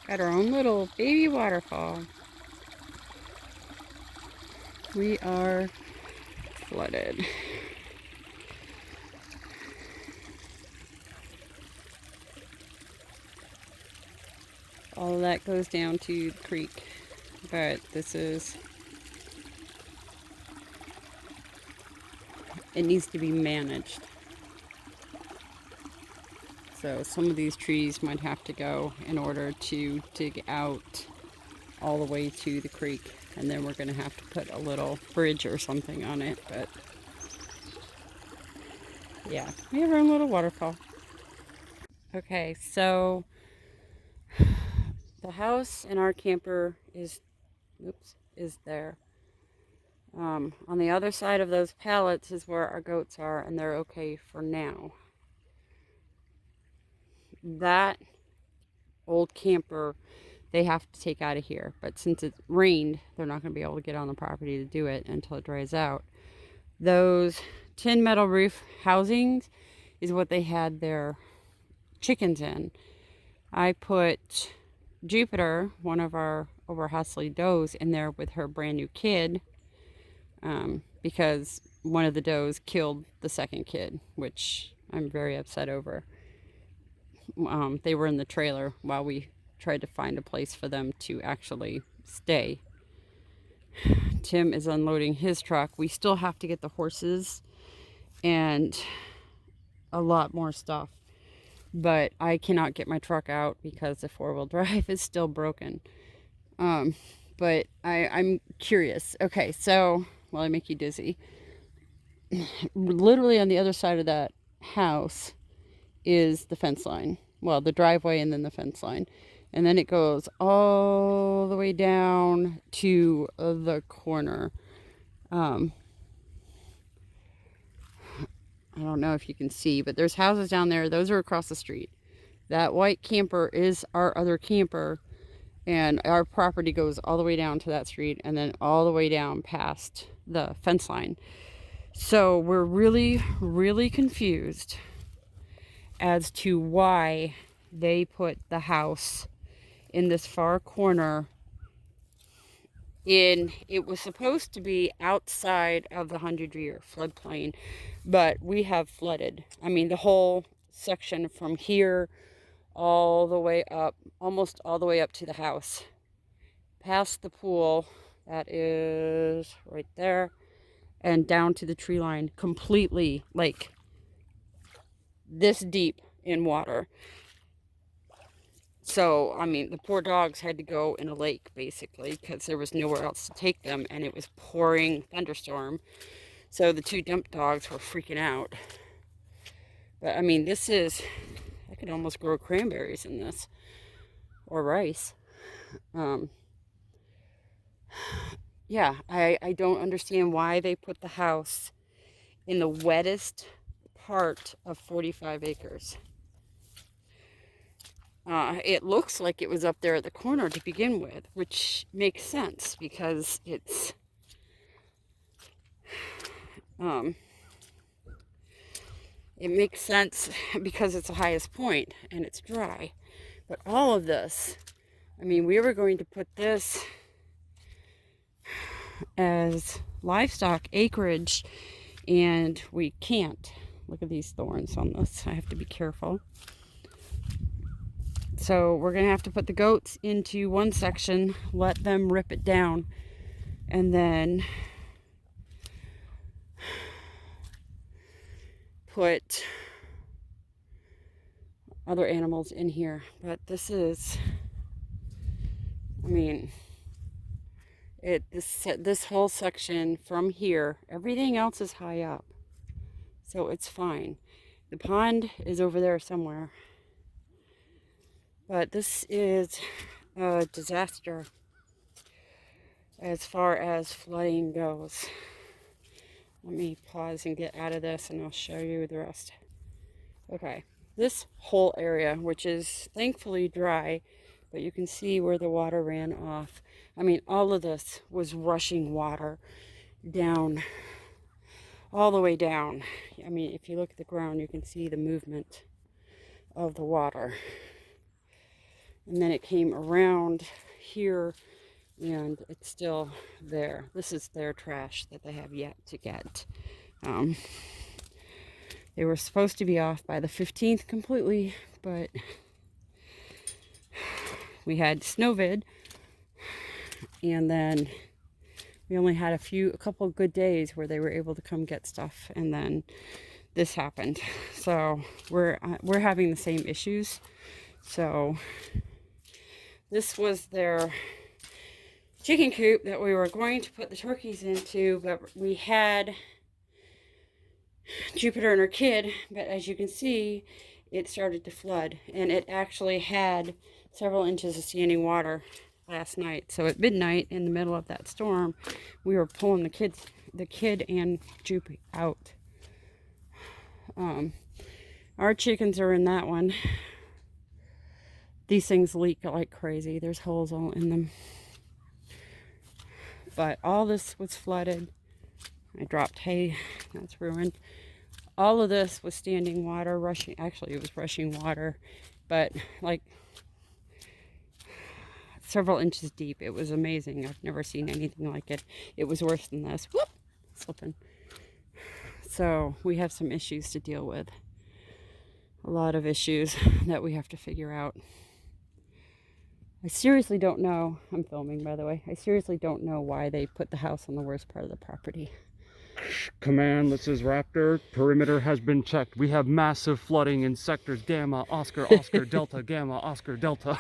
Got our own little baby waterfall. We are flooded. All of that goes down to the creek, but it needs to be managed. So some of these trees might have to go in order to dig out all the way to the creek, and then we're going to have to put a little bridge or something on it. But yeah, we have our own little waterfall. Okay, so the house in our camper is there. On the other side of those pallets is where our goats are, and they're okay for now. That old camper, they have to take out of here, but since it rained, they're not going to be able to get on the property to do it until it dries out. Those tin metal roof housings is what they had their chickens in. I put Jupiter, one of our over-hustly does, in there with her brand new kid, because one of the does killed the second kid, which I'm very upset over. They were in the trailer while we tried to find a place for them to actually stay. Tim is unloading his truck. We still have to get the horses and a lot more stuff, but I cannot get my truck out because the four-wheel drive is still broken. But I'm curious. Okay, so, well, I make you dizzy. Literally on the other side of that house is the fence line. Well, the driveway and then the fence line. And then it goes all the way down to the corner. I don't know if you can see, but there's houses down there. Those are across the street. That white camper is our other camper, and our property goes all the way down to that street and then all the way down past the fence line. So we're really, really confused as to why they put the house in this far corner. It was supposed to be outside of the 100-year floodplain, but we have flooded. I mean, the whole section from here all the way up, almost all the way up to the house, past the pool, that is right there, and down to the tree line, completely like this deep in water. So, I mean, the poor dogs had to go in a lake, basically, because there was nowhere else to take them, and it was pouring thunderstorm. So the two dump dogs were freaking out. But, I mean, I could almost grow cranberries in this, or rice. Yeah, I don't understand why they put the house in the wettest part of 45 acres. It looks like it was up there at the corner to begin with, which makes sense because it makes sense because it's the highest point and it's dry. But all of this, I mean, we were going to put this as livestock acreage, and we can't. Look at these thorns on this. I have to be careful. So we're going to have to put the goats into one section, let them rip it down, and then put other animals in here. But this is, I mean, this whole section from here, everything else is high up, so it's fine. The pond is over there somewhere. But this is a disaster as far as flooding goes. Let me pause and get out of this and I'll show you the rest. Okay, this whole area, which is thankfully dry, but you can see where the water ran off. I mean, all of this was rushing water down, all the way down. I mean, if you look at the ground, you can see the movement of the water. and then it came around here, and it's still there. This is their trash that they have yet to get. Um, they were supposed to be off by the 15th completely, but we had Snowvid, and then we only had a couple of good days where they were able to come get stuff, and then this happened. So we're having the same issues. So this was their chicken coop that we were going to put the turkeys into, but we had Jupiter and her kid, but as you can see, it started to flood, and it actually had several inches of standing water last night. So at midnight, in the middle of that storm, we were pulling the kid and Jupe out. Our chickens are in that one. These things leak like crazy. There's holes all in them. But all this was flooded. I dropped hay. That's ruined. All of this was standing water, rushing. Actually, it was rushing water, but like several inches deep. It was amazing. I've never seen anything like it. It was worse than this. Whoop! Slipping. So we have some issues to deal with. A lot of issues that we have to figure out. I seriously don't know. I'm filming, by the way. I seriously don't know why they put the house on the worst part of the property. Command, this is Raptor. Perimeter has been checked. We have massive flooding in sectors Gamma, Oscar, Oscar, Delta, Gamma, Oscar, Delta.